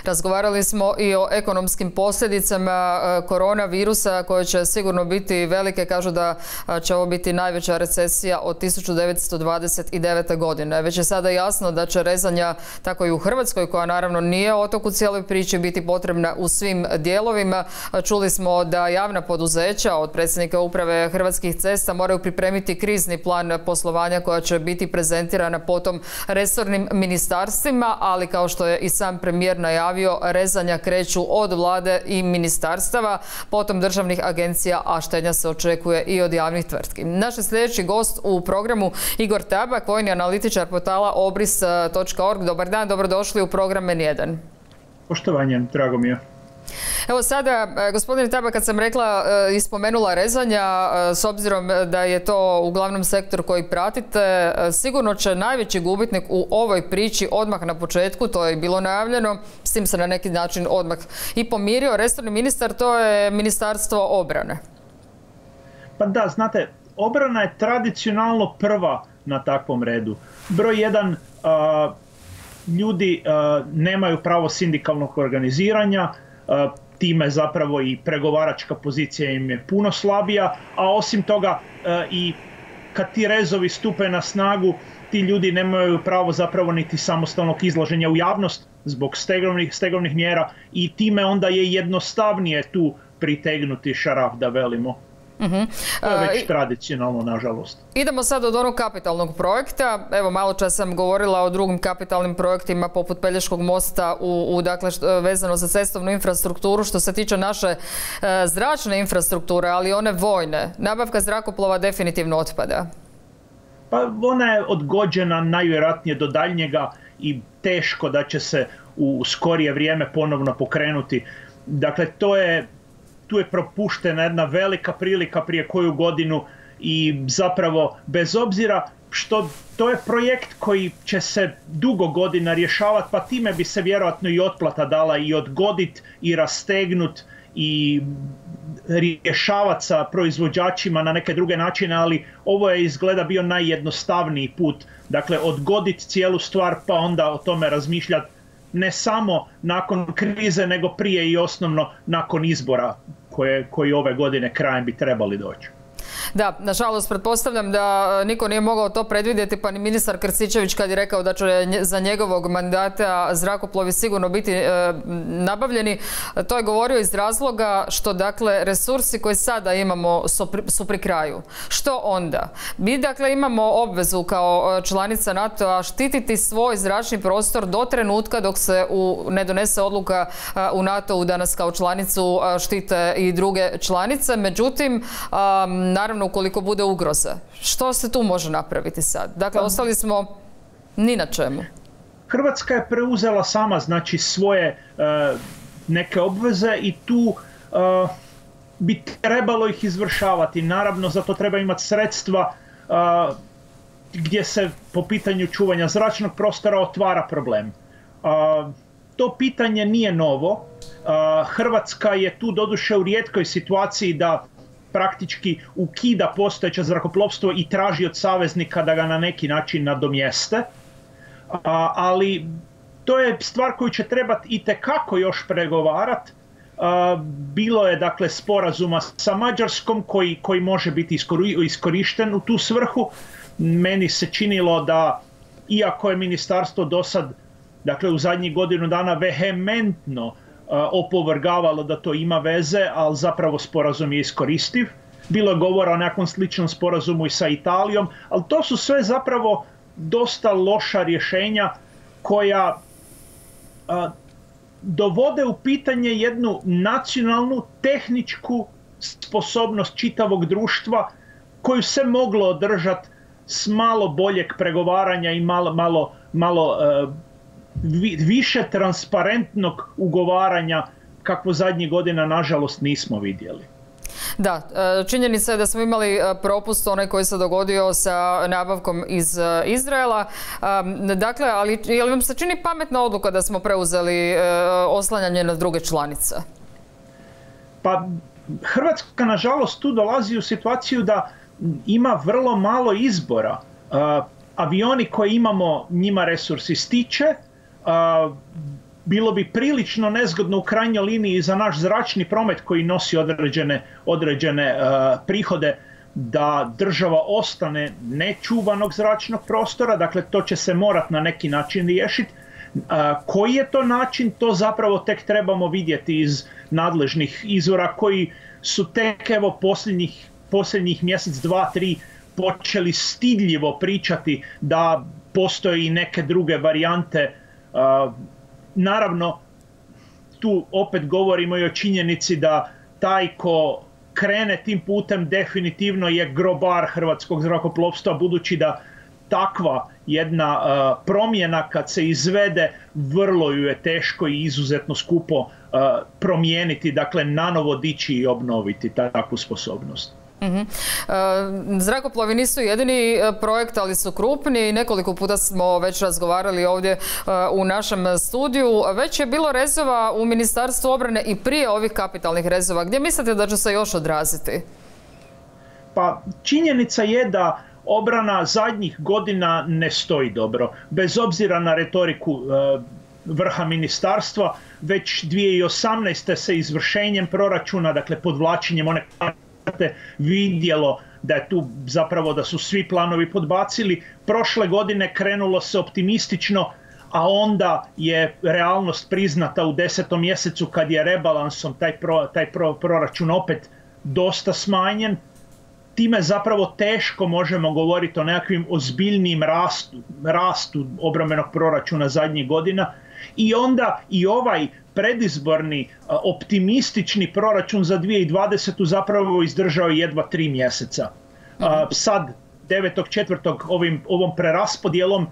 Razgovarali smo i o ekonomskim posljedicama koronavirusa koje će sigurno biti velike. Kažu da će ovo biti najveća recesija od 1929. godine. Već je sada jasno da će rezanja, tako i u Hrvatskoj, koja naravno nije otok u cijeloj priči, biti potrebna u svim dijelovima. Čuli smo da javna poduzeća od predsjednika uprave Hrvatskih cesta moraju pripremiti krizni plan poslovanja koja će biti prezentirana potom resornim ministarstvima, ali kao što je i sam premijer najavio, rezanja kreću od vlade i ministarstava, potom državnih agencija, a štednja se očekuje i od javnih tvrtki. Naš sljedeći gost u programu Igor Tabak, vojni analitičar portala obris.org. Dobar dan, dobrodošli u program N1. Poštovanje, drago mi je. Evo sada, gospodine Tabak, kad sam rekla i spomenula rezanja, s obzirom da je to uglavnom sektor koji pratite, sigurno će najveći gubitnik u ovoj priči odmah na početku, to je bilo najavljeno, s tim se na neki način odmah i pomirio resorni ministar, to je Ministarstvo obrane. Pa da, znate, obrana je tradicionalno prva na takvom redu. Broj jedan, ljudi nemaju pravo sindikalnog organiziranja, time zapravo i pregovaračka pozicija im je puno slabija, a osim toga i kad ti rezovi stupe na snagu, ti ljudi nemaju pravo zapravo niti samostalnog izlaženja u javnost zbog stegovnih mjera i time onda je jednostavnije tu pritegnuti šaraf, da velimo. To je već tradicionalno, nažalost. Idemo sad od onog kapitalnog projekta. Evo, malo čas sam govorila o drugim kapitalnim projektima poput Pelješkog mosta dakle, vezano za cestovnu infrastrukturu. Što se tiče naše zračne infrastrukture, ali one vojne, nabavka zrakoplova definitivno otpada. Pa ona je odgođena najvjerojatnije do daljnjega i teško da će se u skorije vrijeme ponovno pokrenuti. Dakle, tu je propuštena jedna velika prilika prije koju godinu i zapravo bez obzira što to je projekt koji će se dugo godina rješavati, pa time bi se vjerojatno i otplata dala i odgodit i rastegnut i rješavati sa proizvođačima na neke druge načine, ali ovo je izgleda bio najjednostavniji put. Dakle, odgoditi cijelu stvar pa onda o tome razmišljati ne samo nakon krize, nego prije i osnovno nakon izbora koji ove godine krajem bi trebali doći. Da, nažalost, pretpostavljam da niko nije mogao to predvidjeti, pa ni ministar Krstičević kad je rekao da će za njegovog mandata zrakoplovi sigurno biti nabavljeni. To je govorio iz razloga što, dakle, resursi koje sada imamo su pri kraju. Što onda? Mi, dakle, imamo obvezu kao članica NATO-a štititi svoj zračni prostor do trenutka dok se ne donese odluka u NATO-u da nas kao članicu štite i druge članice. Međutim, naravno, ukoliko bude ugroza. Što se tu može napraviti sad? Dakle, ostali smo ni na čemu. Hrvatska je preuzela sama, znači, svoje neke obveze i tu bi trebalo ih izvršavati. Naravno, za to treba imati sredstva gdje se po pitanju čuvanja zračnog prostora otvara problem. To pitanje nije novo. Hrvatska je tu doduše u rijetkoj situaciji da praktički ukida postojeće zrakoplovstvo i traži od saveznika da ga na neki način nadomjeste. Ali to je stvar koju će trebati itekako još pregovarati. Bilo je, dakle, sporazuma sa Mađarskom koji može biti iskorišten u tu svrhu. Meni se činilo da, iako je ministarstvo do sad, dakle, u zadnjih godinu dana vehementno opovrgavalo da to ima veze, ali zapravo sporazum je iskoristiv. Bilo je govora o nekom sličnom sporazumu i sa Italijom, ali to su sve zapravo dosta loša rješenja koja dovode u pitanje jednu nacionalnu tehničku sposobnost čitavog društva koju se moglo održati s malo boljeg pregovaranja i malo više transparentnog ugovaranja kakvo zadnjih godina nažalost nismo vidjeli. Da, činjenica je da smo imali propust onaj koji se dogodio sa nabavkom iz Izraela. Dakle, ali je li vam se čini pametna odluka da smo preuzeli oslanjanje na druge članice? Pa Hrvatska nažalost tu dolazi u situaciju da ima vrlo malo izbora. Avioni koje imamo, njima resurs ističe, bilo bi prilično nezgodno u krajnjoj liniji za naš zračni promet koji nosi određene prihode, da država ostane nečuvanog zračnog prostora, dakle to će se morati na neki način riješiti. Koji je to način, to zapravo tek trebamo vidjeti iz nadležnih izvora koji su tek evo posljednjih mjesec, dva, tri počeli stidljivo pričati da postoje i neke druge varijante. Naravno, tu opet govorimo i o činjenici da taj ko krene tim putem definitivno je grobar hrvatskog zrakoplovstva, budući da takva jedna promjena kad se izvede vrlo ju je teško i izuzetno skupo promijeniti, dakle nanovo dići i obnoviti takvu sposobnost. Zrakoplovi nisu jedini projekt, ali su krupni. Nekoliko puta smo već razgovarali ovdje u našem studiju. Već je bilo rezova u Ministarstvu obrane i prije ovih kapitalnih rezova. Gdje mislite da će se još odraziti? Pa činjenica je da obrana zadnjih godina ne stoji dobro. Bez obzira na retoriku vrha ministarstva, već 2018. se izvršenjem proračuna, dakle podvlačenjem one vidjelo da je tu zapravo da su svi planovi podbacili. Prošle godine krenulo se optimistično, a onda je realnost priznata u 10. mjesecu kad je rebalansom taj proračun opet dosta smanjen. Time zapravo teško možemo govoriti o nekakvim ozbiljnim rastu obrambenog proračuna zadnjih godina. I onda i ovaj predizborni optimistični proračun za 2020. zapravo izdržao jedva 3 mjeseca. Sad 9.4. ovom preraspodjelom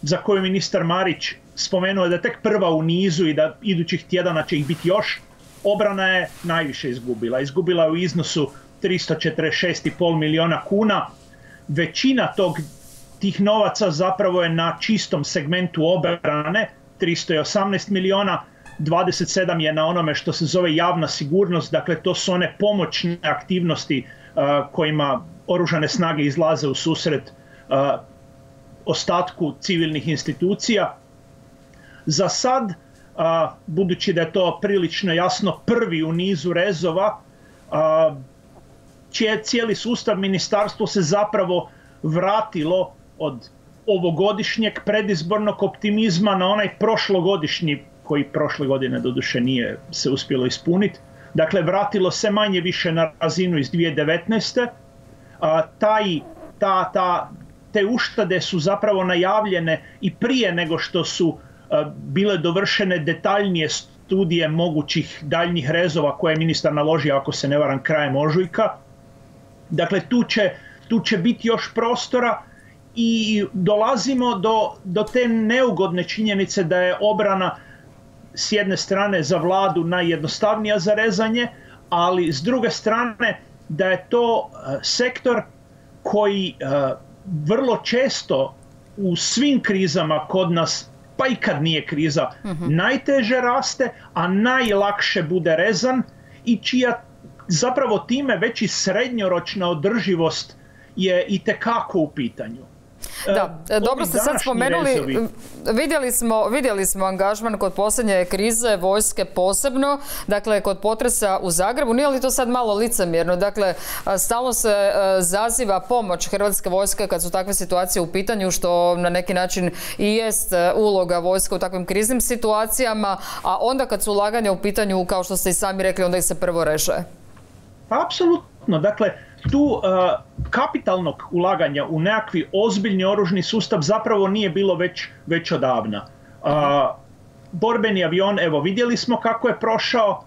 za koju ministar Marić spomenuo da je tek prva u nizu i da idućih tjedana će ih biti još, obrana je najviše izgubila. Izgubila je u iznosu 346,5 milijuna kuna. Većina tih novaca zapravo je na čistom segmentu obrane, 318 milijuna, 27 je na onome što se zove javna sigurnost, dakle to su one pomoćne aktivnosti kojima oružane snage izlaze u susret ostatku civilnih institucija. Za sad, budući da je to prilično jasno prvi u nizu rezova, cijeli sustav ministarstvo se zapravo vratilo od ovogodišnjeg predizbornog optimizma na onaj prošlogodišnji, koji prošle godine doduše nije se uspjelo ispuniti. Dakle, vratilo se manje više na razinu iz 2019. Te uštede su zapravo najavljene i prije nego što su bile dovršene detaljnije studije mogućih daljnjih rezova koje je ministar naložio, ako se ne varam, krajem ožujka. Dakle, tu će biti još prostora i dolazimo do te neugodne činjenice da je obrana s jedne strane za vladu najjednostavnija za rezanje, ali s druge strane da je to sektor koji vrlo često u svim krizama kod nas, pa i kad nije kriza, najteže raste, a najlakše bude rezan i čija zapravo time već i srednjoročna održivost je itekako u pitanju. Da, dobro ste sad spomenuli, vidjeli smo angažman kod posljednje krize, vojske posebno, dakle kod potresa u Zagrebu. Nije li to sad malo licemjerno? Dakle, stalno se zaziva pomoć Hrvatske vojske kad su takve situacije u pitanju, što na neki način i jest uloga vojske u takvim kriznim situacijama, a onda kad su ulaganja u pitanju, kao što ste i sami rekli, onda ih se prvo reše. Apsolutno, dakle, tu kapitalnog ulaganja u nekakvi ozbiljni oružni sustav zapravo nije bilo već odavna. Borbeni avion, evo vidjeli smo kako je prošao,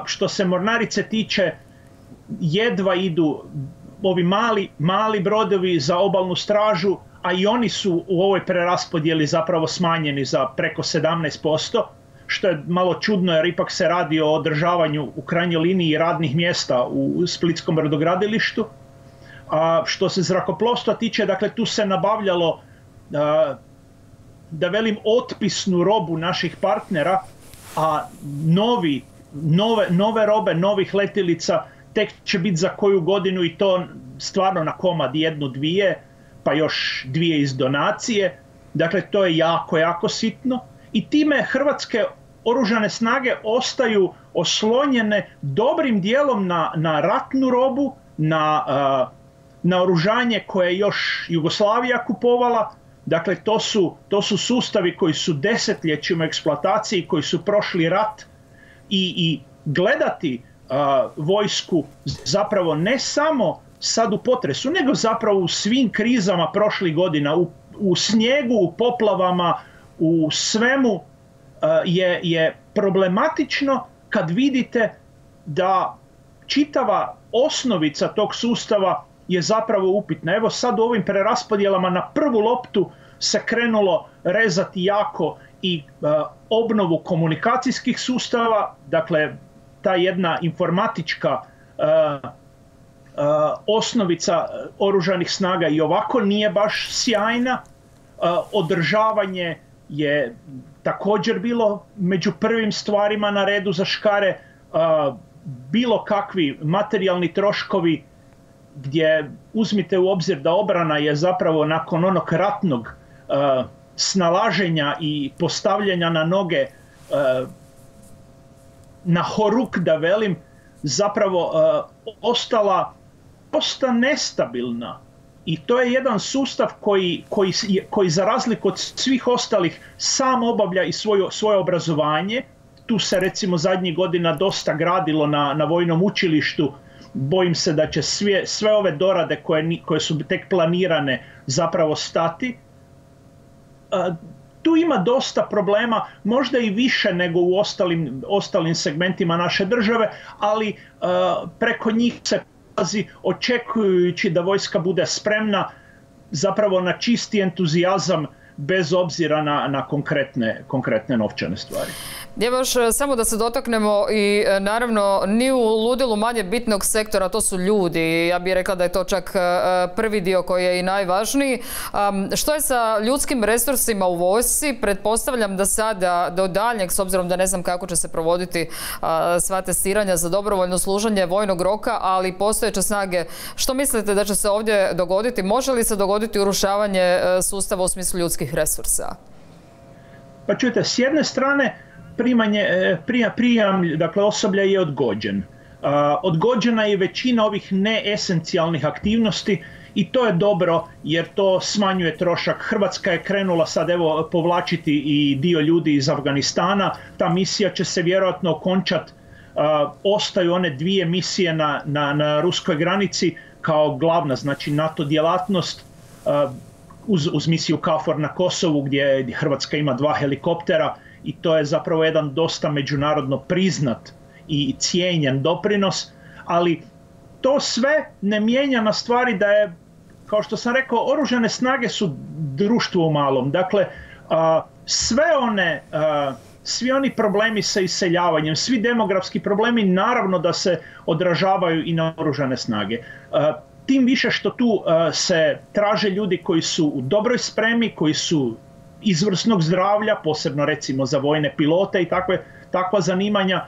što se mornarice tiče, jedva idu ovi mali brodovi za obalnu stražu, a i oni su u ovoj preraspodjeli zapravo smanjeni za preko 17%. Što je malo čudno jer ipak se radi o održavanju u krajnjoj liniji radnih mjesta u Splitskom brodogradilištu. Što se zrakoplovstva tiče, dakle tu se nabavljalo, da velim, otpisnu robu naših partnera, a nove robe, novih letjelica tek će biti za koju godinu i to stvarno na komad 1, 2, pa još 2 iz donacije. Dakle, to je jako, jako sitno. i time hrvatske oružane snage ostaju oslonjene dobrim dijelom na ratnu robu, na oružanje koje je još Jugoslavija kupovala. Dakle, to su sustavi koji su desetljećima eksploataciji, koji su prošli rat i gledati vojsku zapravo ne samo sad u potresu, nego zapravo u svim krizama prošlih godina, u snijegu, u poplavama, u svemu je problematično kad vidite da čitava osnovica tog sustava je zapravo upitna. Evo sad u ovim preraspodjelama na prvu loptu se krenulo rezati jako i obnovu komunikacijskih sustava, dakle ta jedna informatička osnovica oružanih snaga i ovako nije baš sjajna. Održavanje je također bilo među prvim stvarima na redu za škare. Bilo kakvi materijalni troškovi gdje uzmite u obzir da obrana je zapravo nakon onog ratnog snalaženja i postavljanja na noge na horuk, da velim, zapravo ostala dosta nestabilna. I to je jedan sustav koji za razliku od svih ostalih sam obavlja i svoje obrazovanje. Tu se recimo zadnjih godina dosta gradilo na vojnom učilištu. Bojim se da će sve ove dorade koje su tek planirane zapravo stati. Tu ima dosta problema, možda i više nego u ostalim segmentima naše države, ali preko njih se prolazi očekujući da vojska bude spremna zapravo na čisti entuzijazam bez obzira na konkretne novčane stvari. Evo još samo da se dotaknemo i naravno ni u ludilu manje bitnog sektora, to su ljudi. Ja bih rekla da je to čak prvi dio koji je i najvažniji. Što je sa ljudskim resursima u vojsci? Pretpostavljam da sada do daljnjeg, s obzirom da ne znam kako će se provoditi sva testiranja za dobrovoljno služenje vojnog roka, ali postojeće snage, što mislite da će se ovdje dogoditi? Može li se dogoditi urušavanje sustava u smislu ljudskih resursa? Pa čujte, s jedne strane prijam dakle, osoblja je odgođen. Odgođena je većina ovih neesencijalnih aktivnosti i to je dobro jer to smanjuje trošak. Hrvatska je krenula sad evo povlačiti i dio ljudi iz Afganistana. Ta misija će se vjerojatno okončati. Ostaju one 2 misije na ruskoj granici kao glavna, znači NATO djelatnost uz misiju KFOR na Kosovu gdje Hrvatska ima 2 helikoptera. I to je zapravo jedan dosta međunarodno priznat i cijenjen doprinos, ali to sve ne mijenja na stvari da je, kao što sam rekao, oružane snage su društvo u malom. Dakle, svi oni problemi sa iseljavanjem, svi demografski problemi naravno da se odražavaju i na oružane snage. Tim više što tu se traže ljudi koji su u dobroj spremi, koji su izvrsnog zdravlja, posebno recimo za vojne pilote i takva zanimanja.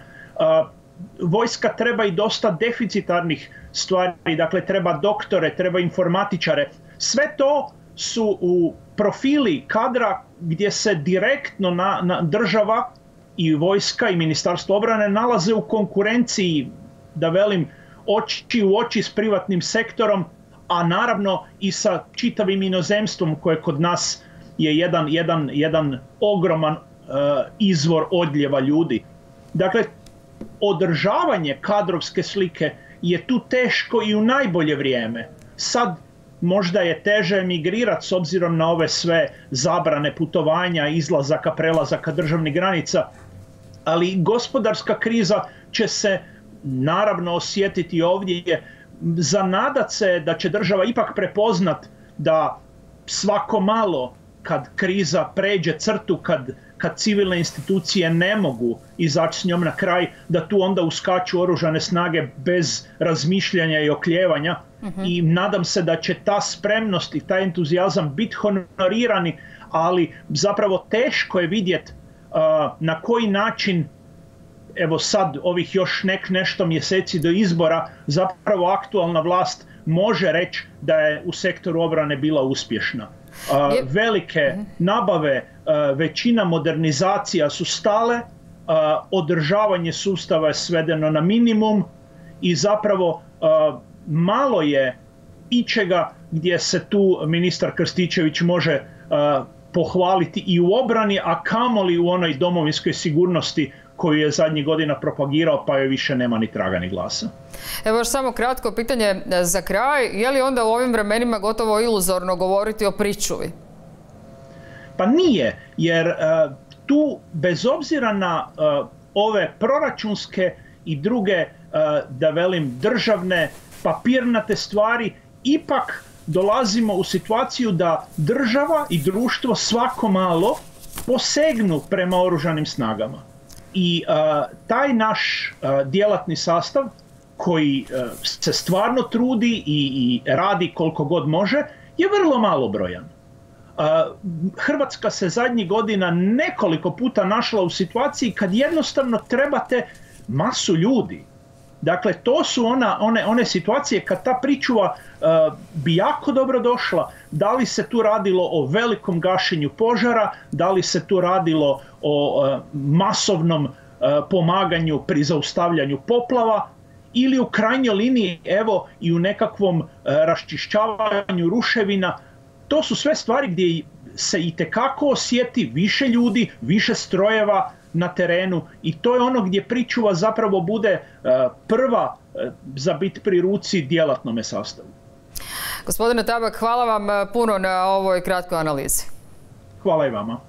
Vojska treba i dosta deficitarnih stvari, dakle treba doktore, treba informatičare. Sve to su u profili kadra gdje se direktno država i vojska i Ministarstvo obrane nalaze u konkurenciji, da velim, oči u oči s privatnim sektorom, a naravno i sa čitavim inozemstvom koje kod nas je jedan ogroman izvor odljeva ljudi. Dakle, održavanje kadrovske slike je tu teško i u najbolje vrijeme. Sad možda je teže emigrirati s obzirom na ove sve zabrane putovanja, izlazaka, prelazaka državnih granica, ali gospodarska kriza će se naravno osjetiti ovdje. Zanadat se da će država ipak prepoznat da svako malo kad kriza pređe crtu, kad civilne institucije ne mogu izaći s njom na kraj, da tu onda uskaču oružane snage bez razmišljanja i oklijevanja. I nadam se da će ta spremnost i taj entuzijazam biti honorirani, ali zapravo teško je vidjeti na koji način, evo sad ovih još nešto mjeseci do izbora, zapravo aktualna vlast može reći da je u sektoru obrane bila uspješna. Velike nabave, većina modernizacija su stale, održavanje sustava je svedeno na minimum i zapravo malo je ičega gdje se tu ministar Krstičević može pohvaliti i u obrani, a kamoli u onoj domovinskoj sigurnosti koju je zadnjih godina propagirao, pa joj više nema ni traga ni glasa. Evo još samo kratko pitanje za kraj. Je li onda u ovim vremenima gotovo iluzorno govoriti o pričuvi? Pa nije, jer tu bez obzira na ove proračunske i druge, da velim, državne papirnate stvari, ipak dolazimo u situaciju da država i društvo svako malo posegnu prema oružanim snagama. I taj naš djelatni sastav koji se stvarno trudi i radi koliko god može je vrlo malobrojan. Hrvatska se zadnjih godina nekoliko puta našla u situaciji kad jednostavno trebate masu ljudi. Dakle, to su one situacije kad ta pričuva bi jako dobro došla. Da li se tu radilo o velikom gašenju požara, da li se tu radilo o masovnom pomaganju pri zaustavljanju poplava ili u krajnjoj liniji evo i u nekakvom raščišćavanju ruševina. To su sve stvari gdje se itekako osjeti više ljudi, više strojeva na terenu i to je ono gdje pričuva zapravo bude prva za bit pri ruci djelatnome sastavu. Gospodine Tabak, hvala vam puno na ovoj kratkoj analizi. Hvala i vama.